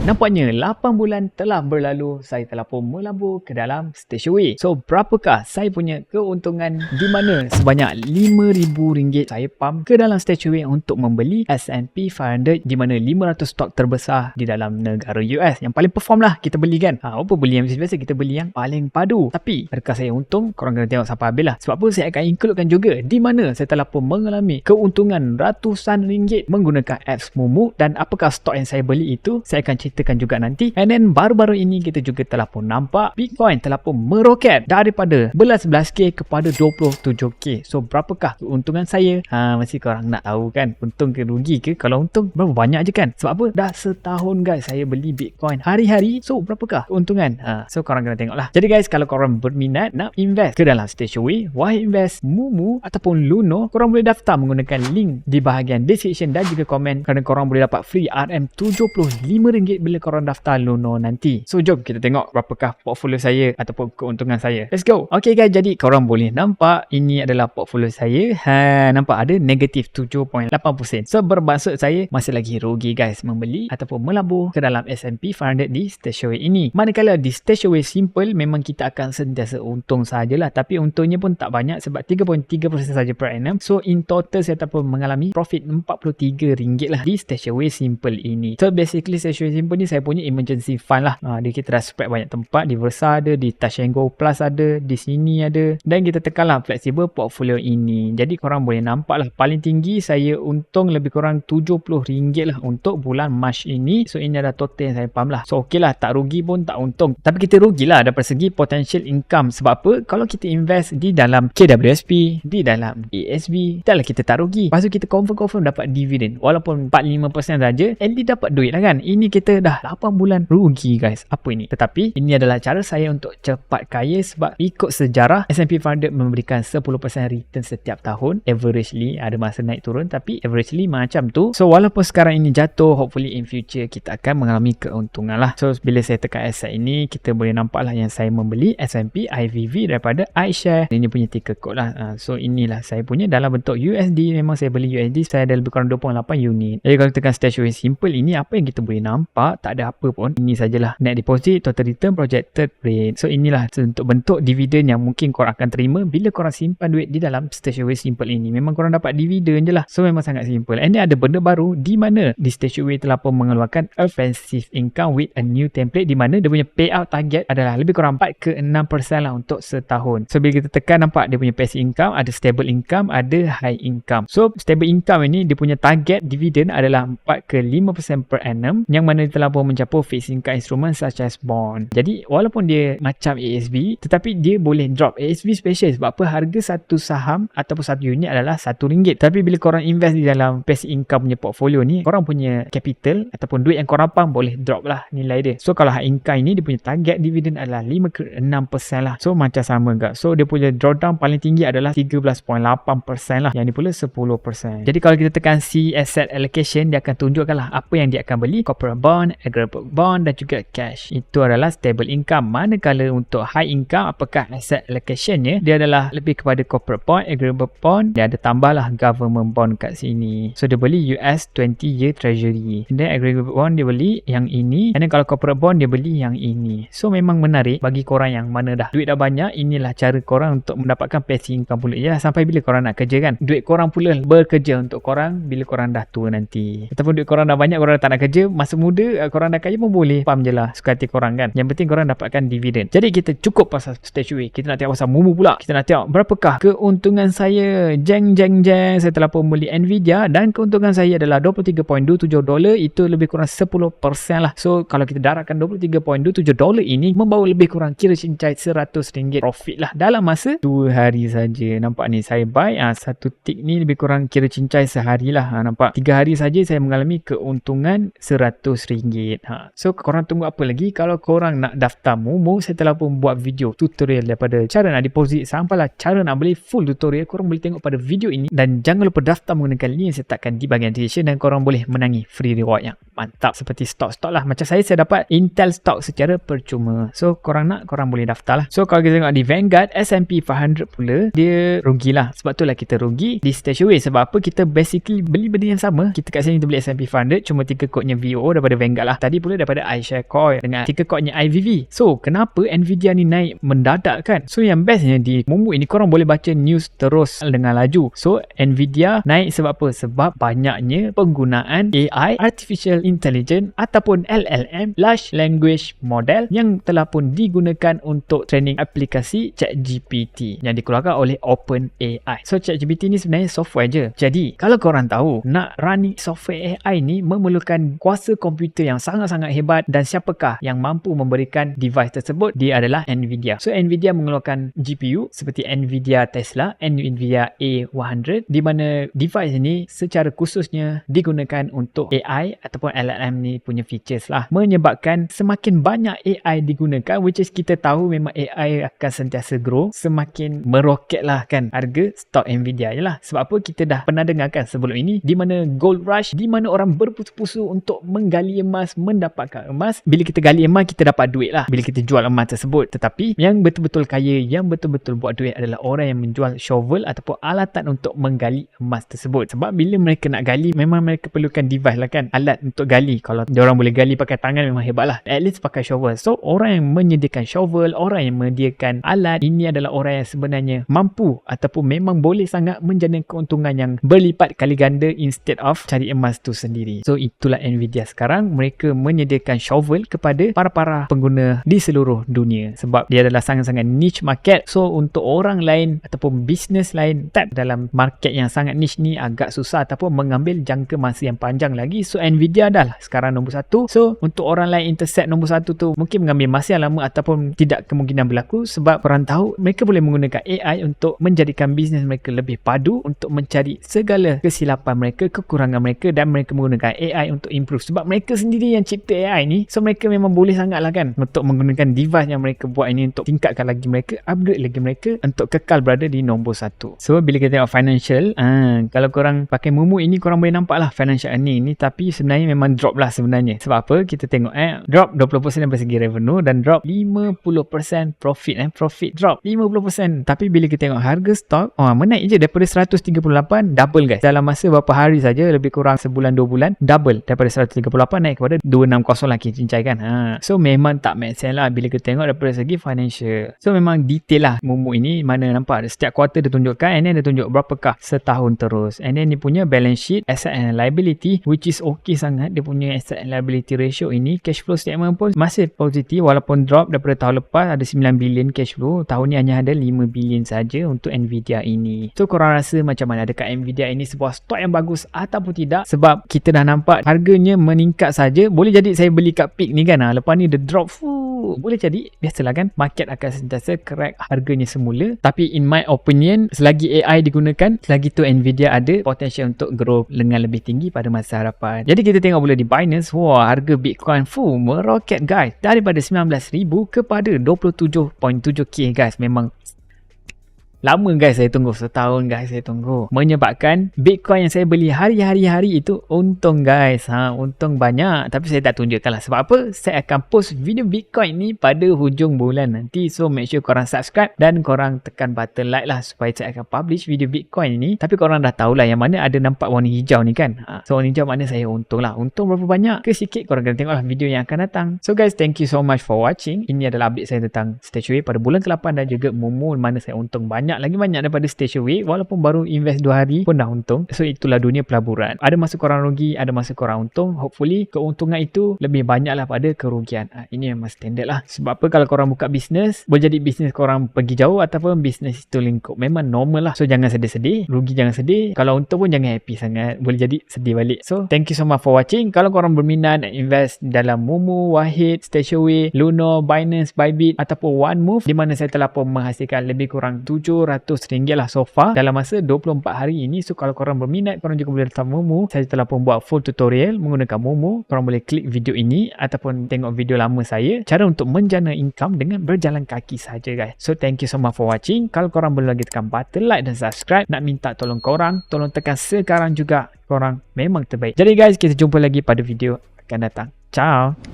Nampaknya 8 bulan telah berlalu, saya telah pun melabur ke dalam StashAway. So, berapakah saya punya keuntungan di mana sebanyak RM5,000 saya pump ke dalam StashAway untuk membeli S&P 500 di mana 500 stok terbesar di dalam negara US. Yang paling perform lah kita beli kan. Apa beli yang biasa, kita beli yang paling padu. Tapi, adakah saya untung? Korang kena tengok sampai habis lah. Sebab apa saya akan includekan juga di mana saya telah pun mengalami keuntungan ratusan ringgit menggunakan apps Moomoo, dan apakah stok yang saya beli itu, saya akan ceritakan juga nanti. And then baru-baru ini kita juga telah pun nampak Bitcoin telah pun meroket daripada 11k kepada 27k. So berapakah keuntungan saya? Mesti korang nak tahu kan, untung ke rugi ke? Kalau untung berapa banyak je kan. Sebab apa? Dah setahun guys saya beli Bitcoin hari-hari. So berapakah keuntungan? So korang kena tengok lah. Jadi guys, kalau korang berminat nak invest ke dalam StashAway, Why Invest, Moomoo ataupun Luno, korang boleh daftar menggunakan link di bahagian description dan juga komen, kerana korang boleh dapat free RM75 bila korang daftar Luno nanti. So jom kita tengok berapakah portfolio saya ataupun keuntungan saya. Let's go. Okay guys, jadi korang boleh nampak ini adalah portfolio saya. Nampak ada negatif 7.8%. So bermaksud saya masih lagi rugi guys membeli ataupun melabur ke dalam S&P 500 di StashAway ini. Manakala di StashAway simple memang kita akan sentiasa untung sajalah, tapi untungnya pun tak banyak sebab 3.3% saja per annum. So in total saya ataupun mengalami profit RM43 lah di StashAway simple ini. So basically StashAway simple ni saya punya emergency fund lah. Dia kita dah spread banyak tempat, di Versa ada, di Touch and Go Plus ada, di sini ada, dan kita tekanlah flexible portfolio ini. Jadi korang boleh nampak lah paling tinggi saya untung lebih kurang RM70 lah untuk bulan Mac ini. So ini adalah total yang saya pump lah. So ok lah, tak rugi pun tak untung, tapi kita rugilah daripada segi potential income. Sebab apa? Kalau kita invest di dalam KWSP, di dalam ASB, dah lah kita tak rugi. Lepas tu kita confirm dapat dividen walaupun 4-5% saja, and dia dapat duit lah kan. Ini kita dah 8 bulan rugi guys. Apa ini? Tetapi ini adalah cara saya untuk cepat kaya sebab ikut sejarah S&P 500 memberikan 10% return setiap tahun. Averagely ada masa naik turun, tapi averagely macam tu. So walaupun sekarang ini jatuh, hopefully in future kita akan mengalami keuntungan lah. So bila saya tekan asset ini, kita boleh nampak lah yang saya membeli S&P IVV daripada iShare. Ini punya ticker code lah. So inilah saya punya dalam bentuk USD. Memang saya beli USD, saya ada lebih kurang 28 unit. Jadi kalau tekan StashAway simple ini, apa yang kita boleh nampak? Tak ada apa pun. Ini sajalah net deposit, total return, projected rate. So inilah untuk bentuk dividen yang mungkin korang akan terima bila korang simpan duit di dalam StashAway simple ini. Memang korang dapat dividen je lah. So memang sangat simple. And then ada benda baru di mana di StashAway telah pun mengeluarkan offensive income with a new template, di mana dia punya payout target adalah lebih kurang 4-6% lah untuk setahun. So bila kita tekan, nampak dia punya passive income, ada stable income, ada high income. So stable income ini dia punya target dividen adalah 4-5% per annum, yang mana dia telah pun mencapai fixed income instrument such as bond. Jadi walaupun dia macam ASB, tetapi dia boleh drop. ASB special sebab apa? Harga satu saham ataupun satu unit adalah RM1. Tapi bila korang invest di dalam passive income punya portfolio ni, korang punya capital ataupun duit yang korang pump boleh drop lah nilai dia. So kalau high income ini, dia punya target dividen adalah 5-6% lah. So macam sama juga. So dia punya drawdown paling tinggi adalah 13.8% lah. Yang ni pula 10%. Jadi kalau kita tekan C asset allocation, dia akan tunjukkan lah apa yang dia akan beli. Corporate bond, aggregate bond dan juga cash. Itu adalah stable income. Manakala untuk high income, apakah asset allocationnya? Dia adalah lebih kepada corporate bond, aggregate bond. Dia ada tambahlah government bond kat sini. So dia beli US 20 year treasury. And then aggregate bond dia beli yang ini. And then kalau corporate bond dia beli yang ini. So memang menarik bagi korang yang mana dah duit dah banyak. Inilah cara korang untuk mendapatkan passive income pula. Ya, sampai bila korang nak kerja kan? Duit korang pula bekerja untuk korang bila korang dah tua nanti. Ataupun duit korang dah banyak, korang tak nak kerja, masa muda korang dah kaya pun boleh. Pam je lah suka hati korang kan. Yang penting korang dapatkan dividen. Jadi kita cukup pasal StashAway. Kita nak tengok pasal Moomoo pula. Kita nak tengok berapakah keuntungan saya. Jeng. Saya telah pun beli Nvidia dan keuntungan saya adalah $23.27. Itu lebih kurang 10% lah. So kalau kita darabkan $23.27 ini, membawa lebih kurang kira cincai RM100 profit lah dalam masa 2 hari saja. Nampak ni saya buy satu tick ni lebih kurang kira cincai sehari lah. Nampak 3 hari saja saya mengalami keuntungan RM100. So korang tunggu apa lagi? Kalau korang nak daftar Moomoo, saya telah pun buat video tutorial daripada cara nak deposit sampailah cara nak beli full tutorial. Korang boleh tengok pada video ini, dan jangan lupa daftar menggunakan link yang saya letakkan di bahagian description, dan korang boleh menangi free reward yang mantap seperti stok-stok lah. Macam saya dapat Intel stock secara percuma. So korang nak, korang boleh daftar lah. So kalau kita tengok di Vanguard S&P 500 pula, dia rugilah. Sebab itulah kita rugi di StashAway. Sebab apa? Kita basically beli benda yang sama. Kita kat sini kita beli S&P 500, cuma tiga kodnya VOO daripada Vanguard. enggak lah. Tadi pula daripada iShare Coin dengan ticker code-nya IVV. So kenapa Nvidia ni naik mendadak kan? So yang bestnya di Momo ini korang boleh baca news terus dengan laju. So Nvidia naik sebab apa? Sebab banyaknya penggunaan AI, Artificial Intelligence ataupun LLM, Large Language Model yang telah pun digunakan untuk training aplikasi ChatGPT yang dikeluarkan oleh OpenAI. So ChatGPT ni sebenarnya software je. Jadi kalau korang tahu nak running software AI ni memerlukan kuasa komputer yang sangat-sangat hebat, dan siapakah yang mampu memberikan device tersebut? Dia adalah Nvidia. So Nvidia mengeluarkan GPU seperti Nvidia Tesla, Nvidia A100, di mana device ini secara khususnya digunakan untuk AI ataupun LLM ni punya features lah, menyebabkan semakin banyak AI digunakan, which is kita tahu memang AI akan sentiasa grow, semakin meroket lah kan harga stok Nvidia je lah. Sebab apa? Kita dah pernah dengarkan sebelum ini di mana gold rush, di mana orang berpusu-pusu untuk menggali emas, mendapatkan emas. Bila kita gali emas, kita dapat duit lah bila kita jual emas tersebut. Tetapi yang betul-betul kaya, yang betul-betul buat duit adalah orang yang menjual shovel ataupun alatan untuk menggali emas tersebut. Sebab bila mereka nak gali, memang mereka perlukan device lah kan, alat untuk gali. Kalau diorang boleh gali pakai tangan memang hebat lah, at least pakai shovel. So orang yang menyediakan shovel, orang yang menyediakan alat, ini adalah orang yang sebenarnya mampu ataupun memang boleh sangat menjana keuntungan yang berlipat kali ganda instead of cari emas tu sendiri. So itulah Nvidia sekarang, mereka menyediakan shovel kepada para pengguna di seluruh dunia sebab dia adalah sangat-sangat niche market. So untuk orang lain ataupun bisnes lain tap dalam market yang sangat niche ni agak susah ataupun mengambil jangka masa yang panjang lagi. So Nvidia dah lah sekarang nombor 1. So untuk orang lain intercept nombor 1 tu mungkin mengambil masa yang lama ataupun tidak kemungkinan berlaku, sebab korang tahu mereka boleh menggunakan AI untuk menjadikan bisnes mereka lebih padu, untuk mencari segala kesilapan mereka, kekurangan mereka, dan mereka menggunakan AI untuk improve sebab mereka sendiri yang cipta AI ni. So mereka memang boleh sangat lah kan untuk menggunakan device yang mereka buat ini untuk tingkatkan lagi mereka, upgrade lagi mereka untuk kekal berada di nombor 1. So bila kita tengok financial, kalau korang pakai Momo ini, korang boleh nampak lah financial earning ni, tapi sebenarnya memang drop lah sebenarnya. Sebab apa? Kita tengok drop 20% dari segi revenue dan drop 50% profit. Profit drop 50%. Tapi bila kita tengok harga stok, menaik je daripada 138, double guys. Dalam masa berapa hari saja, lebih kurang sebulan 2 bulan, double daripada 138 naik kepada 260 lah cincai kan. So memang tak make sense lah bila kita tengok daripada segi financial. So memang detail lah Momo ini, mana nampak setiap quarter dia tunjukkan, and then dia tunjuk berapakah setahun terus, and then dia punya balance sheet, asset and liability, which is okay sangat. Dia punya asset and liability ratio ini, cash flow statement pun masih positif walaupun drop daripada tahun lepas ada 9 billion cash flow, tahun ni hanya ada 5 billion saja untuk Nvidia ini. So korang rasa macam mana? Adakah Nvidia ini sebuah stok yang bagus ataupun tidak? Sebab kita dah nampak harganya meningkat saja. Boleh jadi saya beli kat peak ni kan, lepas ni dia drop, boleh jadi, biasalah kan, market akan sentiasa correct harganya semula. Tapi in my opinion, selagi AI digunakan, selagi tu Nvidia ada potential untuk grow dengan lebih tinggi pada masa hadapan. Jadi kita tengok pula di Binance, harga Bitcoin meroket guys, daripada 19,000 kepada 27.7k guys. Memang lama guys saya tunggu, setahun guys saya tunggu, menyebabkan Bitcoin yang saya beli hari-hari itu untung guys, untung banyak. Tapi saya tak tunjukkan lah sebab apa, saya akan post video Bitcoin ni pada hujung bulan nanti. So make sure korang subscribe dan korang tekan button like lah supaya saya akan publish video Bitcoin ni. Tapi korang dah tahulah yang mana ada nampak warna hijau ni kan, so warna hijau mana saya untung lah. Untung berapa banyak ke sikit, korang kena tengok lah video yang akan datang. So guys, thank you so much for watching. Ini adalah update saya tentang StashAway pada bulan ke-8 dan juga Momo, mana saya untung banyak, lagi banyak daripada StashAway walaupun baru invest 2 hari pun dah untung. So itulah dunia pelaburan, ada masa korang rugi, ada masa korang untung. Hopefully keuntungan itu lebih banyak lah pada kerugian. Ini memang standard lah. Sebab apa, kalau korang buka bisnes, boleh jadi bisnes korang pergi jauh ataupun bisnes itu lingkup, memang normal lah. So jangan sedih-sedih, rugi jangan sedih, kalau untung pun jangan happy sangat, boleh jadi sedih balik. So thank you so much for watching. Kalau korang berminat nak invest dalam Momo, Wahid, StashAway, Luno, Binance, Bybit ataupun OneMove, di mana saya telah pun menghasilkan lebih kurang RM700 lah so far dalam masa 24 hari ini. So kalau korang berminat, korang juga boleh datang Momo. Saya telah pun buat full tutorial menggunakan Momo. Korang boleh klik video ini ataupun tengok video lama saya, cara untuk menjana income dengan berjalan kaki saja guys. So thank you so much for watching. Kalau korang belum lagi tekan button like dan subscribe, nak minta tolong korang, tolong tekan sekarang juga. Korang memang terbaik. Jadi guys, kita jumpa lagi pada video akan datang. Ciao.